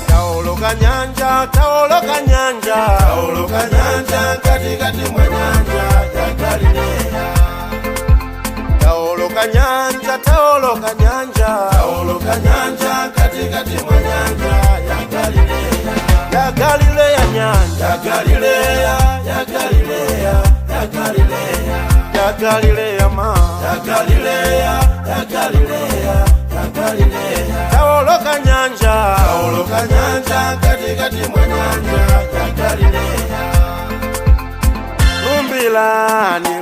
Taoloka nyanja katikati mwa nyanja ya Galilea. Taoloka nyanja katikati mwa nyanja ya Galilea. Ya Galilea nyanja, ya Galilea, ya Galilea, ya Galilea, ya Galilea ma, ya Galilea, ya Galilea, ya Galilea. Taoloka nyanja katikati mwa nyanja ya Galilea. Lumbila ni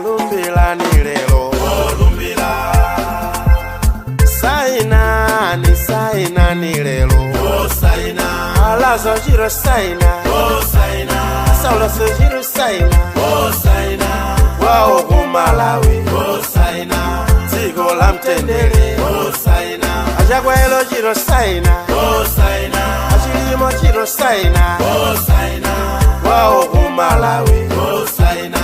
lelo, oh lumbila. Saina ni lelo, oh saina. Alazo jiro saina, oh saina. Saulo jiro saina, oh saina. Wao kumalawi, oh saina. Zigo la mtendele, oh saina. Ajagwa elo jiro saina, oh saina. Achilimo jiro saina, oh saina. Wao kumalawi, oh saina.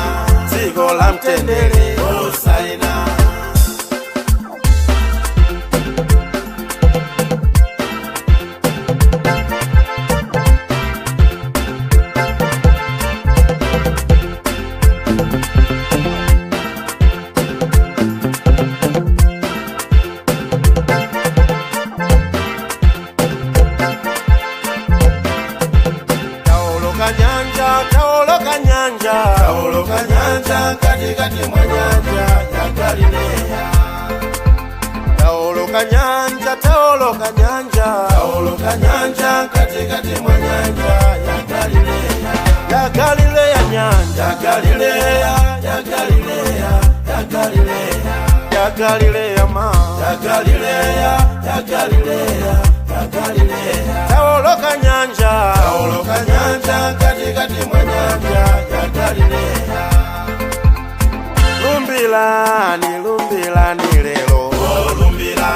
Zigo la mtendele, oh saina. Taoloka nyanja katikati mwa nyanja ya Galilea. Taoloka nyanja katikati mwa nyanja ya Galilea. Ya Galilea nyanja, ya Galilea, ya Galilea, ya Galilea, ya Galilea ma, ya Galilea, ya Galilea, ya Galilea. Taoloka nyanja katikati mwa nyanja ya Galilea. Lumbila ni lelo, oh lumbila.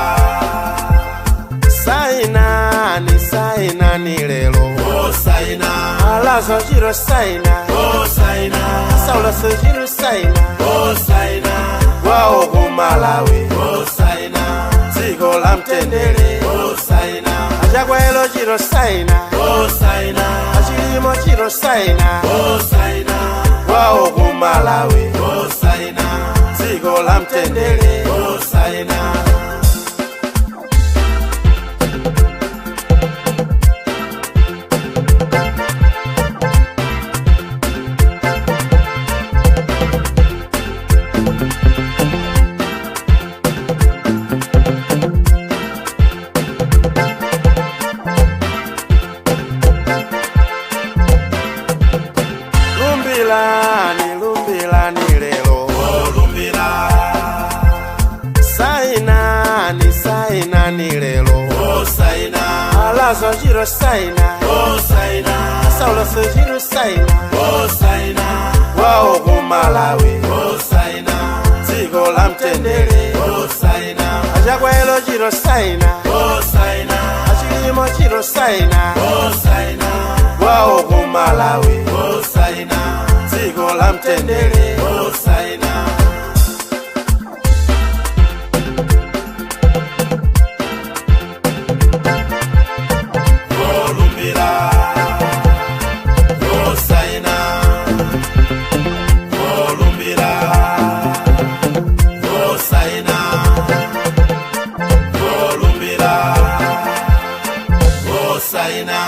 Saina ni lelo, oh saina. Alazo jiro saina, oh saina. Saulo jiro saina, oh saina. Wao kumalawi, oh saina. Zigo la mtendele, oh saina. Ajagwa elo jiro saina, oh saina. Achilimo jiro saina, oh saina. Wao kumalawi, oh saina. Zigo la mtendele, oh saina. Lumbila ni lelo, oh lumbila. Saina ni lelo, oh saina. Alazo jiro saina, oh saina. Saulo jiro saina, oh saina. Wao kumalawi, oh saina. Zigo la mtendele, oh saina. Ajagwa elo jiro saina, oh saina. Achilimo jiro saina, oh saina. Wao kumalawi, oh saina. Zigo la mtendele, oh saina. Oh lumbila, oh saina. Oh lumbila, oh saina. Oh lumbila, oh saina.